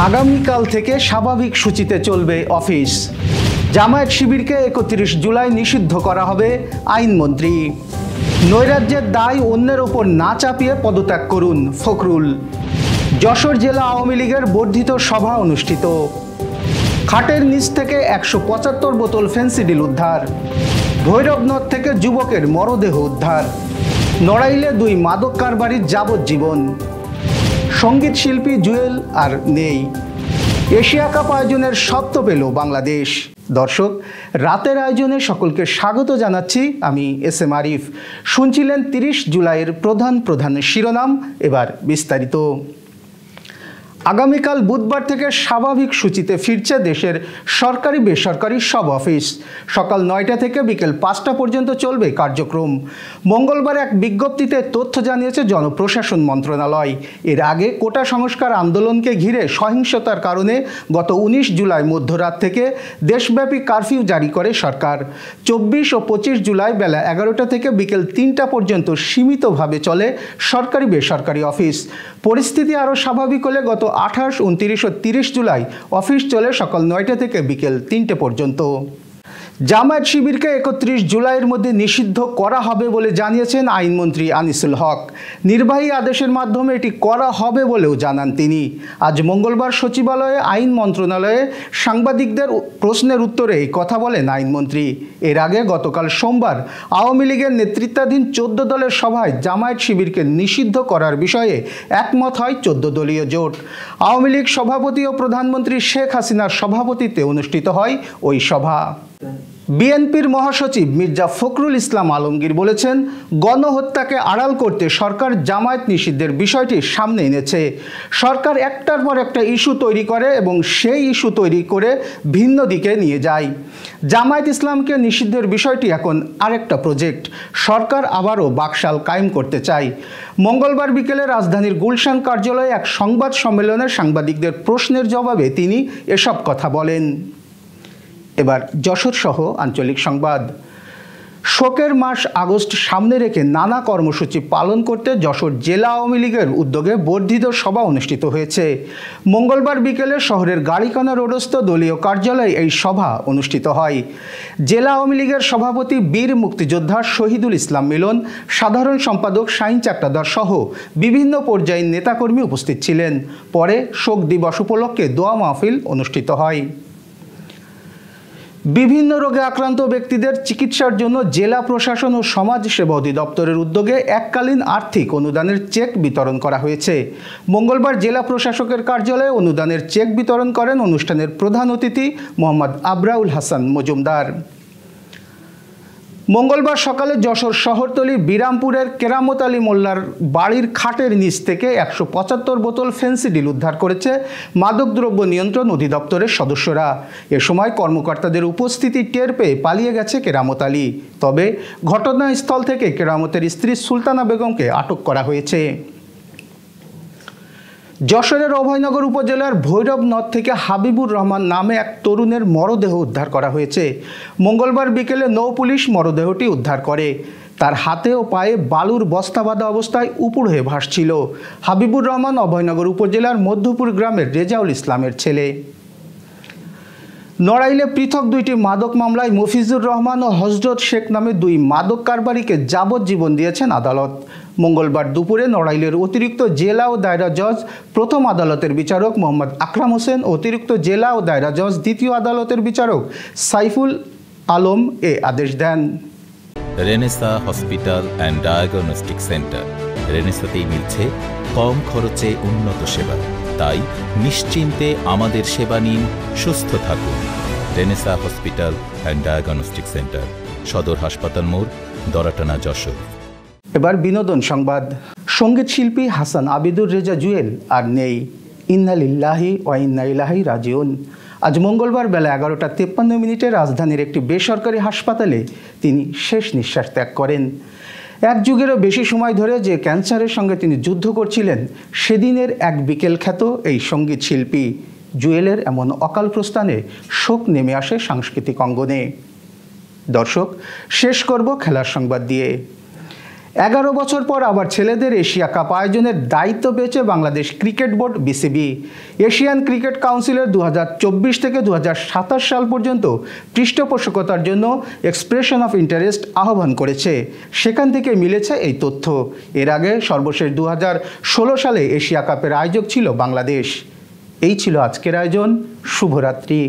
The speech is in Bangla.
আগামীকাল থেকে স্বাভাবিক সূচিতে চলবে অফিস। জামায়াত শিবিরকে ৩১ জুলাই নিষিদ্ধ করা হবে আইনমন্ত্রী। নৈরাজ্যের দায় অন্যের ওপর না চাপিয়ে পদত্যাগ করুন ফখরুল। যশোর জেলা আওয়ামী লীগের বর্ধিত সভা অনুষ্ঠিত। খাটের নিচ থেকে ১৭৫ বোতল ফেন্সিডিল উদ্ধার। ভৈরবনদ থেকে যুবকের মরদেহ উদ্ধার। নড়াইলে ২ মাদক কারবারির যাবজ্জীবন। সঙ্গীত শিল্পী জুয়েল আর নেই। এশিয়া কাপ আয়োজনের স্বত্ব পেল বাংলাদেশ। দর্শক, রাতের আয়োজনে সকলকে স্বাগত জানাচ্ছি। আমি এস.এম. আরিফ। শুনছিলেন ৩০ জুলাইয়ের প্রধান শিরোনাম। এবার বিস্তারিত। আগামীকাল বুধবার থেকে স্বাভাবিক সূচিতে ফিরছে দেশের সরকারি বেসরকারি সব অফিস। সকাল ৯টা থেকে বিকেল ৫টা পর্যন্ত চলবে কার্যক্রম। মঙ্গলবার এক বিজ্ঞপ্তিতে তথ্য জানিয়েছে জনপ্রশাসন মন্ত্রণালয়। এর আগে কোটা সংস্কার আন্দোলনকে ঘিরে সহিংসতার কারণে গত ১৯ জুলাই মধ্যরাত থেকে দেশব্যাপী কারফিউ জারি করে সরকার। ২৪ ও ২৫ জুলাই বেলা ১১টা থেকে বিকেল ৩টা পর্যন্ত সীমিতভাবে চলে সরকারি বেসরকারি অফিস। পরিস্থিতি আরও স্বাভাবিক হলে গত ২৮, ২৯ ও ৩০ জুলাই অফিস চলে সকাল ৯টা থেকে বিকেল ৩টে পর্যন্ত। জামায়াত শিবিরকে ৩১ জুলাইয়ের মধ্যে নিষিদ্ধ করা হবে বলে জানিয়েছেন আইনমন্ত্রী আনিসুল হক। নির্বাহী আদেশের মাধ্যমে এটি করা হবে বলেও জানান তিনি। আজ মঙ্গলবার সচিবালয়ে আইন মন্ত্রণালয়ে সাংবাদিকদের প্রশ্নের উত্তরে এই কথা বলেন আইনমন্ত্রী। এর আগে গতকাল সোমবার আওয়ামী লীগের নেতৃত্বাধীন ১৪ দলের সভায় জামায়াত শিবিরকে নিষিদ্ধ করার বিষয়ে একমত হয় ১৪ দলীয় জোট। আওয়ামী লীগ সভাপতি ও প্রধানমন্ত্রী শেখ হাসিনার সভাপতিত্বে অনুষ্ঠিত হয় ওই সভা। বিএনপির মহাসচিব মির্জা ফখরুল ইসলাম আলমগীর বলেছেন, গণহত্যাকে আড়াল করতে সরকার জামায়াত নিষিদ্ধের বিষয়টি সামনে এনেছে। সরকার একটার পর একটা ইস্যু তৈরি করে এবং সেই ইস্যু তৈরি করে ভিন্ন দিকে নিয়ে যায়। জামায়াত ইসলামকে নিষিদ্ধের বিষয়টি এখন আরেকটা প্রজেক্ট। সরকার আবারও বাকশাল কায়েম করতে চায়। মঙ্গলবার বিকেলে রাজধানীর গুলশান কার্যালয়ে এক সংবাদ সম্মেলনে সাংবাদিকদের প্রশ্নের জবাবে তিনি এসব কথা বলেন। এবার যশোর সহ আঞ্চলিক সংবাদ। শোকের মাস আগস্ট সামনে রেখে নানা কর্মসূচি পালন করতে যশোর জেলা আওয়ামী লীগের উদ্যোগে বর্ধিত সভা অনুষ্ঠিত হয়েছে। মঙ্গলবার বিকেলে শহরের গাড়িখানা রোডস্থ দলীয় কার্যালয়ে এই সভা অনুষ্ঠিত হয়। জেলা আওয়ামী লীগের সভাপতি বীর মুক্তিযোদ্ধা শহীদুল ইসলাম মিলন, সাধারণ সম্পাদক শাহিন চাকদার সহ বিভিন্ন পর্যায়ের নেতাকর্মী উপস্থিত ছিলেন। পরে শোক দিবস উপলক্ষে দোয়া মাহফিল অনুষ্ঠিত হয়। বিভিন্ন রোগে আক্রান্ত ব্যক্তিদের চিকিৎসার জন্য জেলা প্রশাসন ও সমাজ সেবা অধিদপ্তরের উদ্যোগে এককালীন আর্থিক অনুদানের চেক বিতরণ করা হয়েছে। মঙ্গলবার জেলা প্রশাসকের কার্যালয়ে অনুদানের চেক বিতরণ করেন অনুষ্ঠানের প্রধান অতিথি মোহাম্মদ আবরাউল হাসান মজুমদার। মঙ্গলবার সকালে যশোর শহরতলির বিরামপুরের কেরামত আলী মোল্লার বাড়ির খাটের নিচ থেকে ১৭৫ বোতল ফেন্সিডিল উদ্ধার করেছে মাদকদ্রব্য নিয়ন্ত্রণ অধিদপ্তরের সদস্যরা। এ সময় কর্মকর্তাদের উপস্থিতি টের পেয়ে পালিয়ে গেছে কেরামত আলী। তবে ঘটনাস্থল থেকে কেরামতের স্ত্রী সুলতানা বেগমকে আটক করা হয়েছে। যশোরের অভয়নগর উপজেলার ভৈরব নদ থেকে হাবিবুর রহমান নামে এক তরুণের মরদেহ উদ্ধার করা হয়েছে। মঙ্গলবার বিকেলে নৌপুলিশ মরদেহটি উদ্ধার করে। তার হাতে ও পায়ে বালুর বস্তা বাঁধা অবস্থায় উপুড় হয়ে ভাসছিল। হাবিবুর রহমান অভয়নগর উপজেলার মধ্যপুর গ্রামের রেজাউল ইসলামের ছেলে। নড়াইলে পৃথক ২টি মাদক মামলায় মফিজুর রহমান ও হজরত শেখ নামে ২ মাদক কারবারিকে যাবজ্জীবন দিয়েছেন আদালত। মঙ্গলবার দুপুরে নড়াইলের অতিরিক্ত জেলা ও দায়রা জজ প্রথম আদালতের বিচারক মোহাম্মদ আকরাম হোসেন, অতিরিক্ত জেলা ও দায়রা জজ দ্বিতীয় আদালতের বিচারক সাইফুল আলম এ আদেশ দেন। Renaissance hospital and diagnostic centre. রেনেসাতেই মিলছে কম খরচে উন্নত সেবা। তাই নিশ্চিন্তে আমাদের সেবা নিন, সুস্থ থাকুন। Renaissance hospital and diagnostic centre, সদর হাসপাতাল মোড়, দরাটানা, যশোর। এবার বিনোদন সংবাদ। সঙ্গীত শিল্পী হাসান আবিদুর রেজা জুয়েল আর নেই। ইন্না লিল্লাহি ওয়া ইন্না ইলাইহি রাজিউন। আজ মঙ্গলবার বেলা ১১টা ৫৩ রাজধানীর একটি বেসরকারি হাসপাতালে তিনি শেষ নিঃশ্বাস ত্যাগ করেন। এক যুগেরও বেশি সময় ধরে যে ক্যান্সারের সঙ্গে তিনি যুদ্ধ করছিলেন, সেদিনের এক বিকেল খ্যাত এই সঙ্গীত শিল্পী জুয়েলের এমন অকাল প্রস্থানে শোক নেমে আসে সাংস্কৃতিক অঙ্গনে। দর্শক, শেষ করব খেলার সংবাদ দিয়ে। 11 বছর পর আবার ছেলেদের এশিয়া কাপ আয়োজনের দায়িত্ব পেয়েছে Bangladesh cricket board BCB. Asian cricket কাউন্সিলের 2024 থেকে 2027 সাল পর্যন্ত পৃষ্ঠপোষকতার জন্য এক্সপ্রেশন অফ ইন্টারেস্ট আহ্বান করেছে। সেখান থেকে মিলেছে এই তথ্য। এর আগে সর্বশেষ 2016 সালে এশিয়া কাপের আয়োজক ছিল বাংলাদেশ। এই ছিল আজকের আয়োজন। শুভরাত্রি।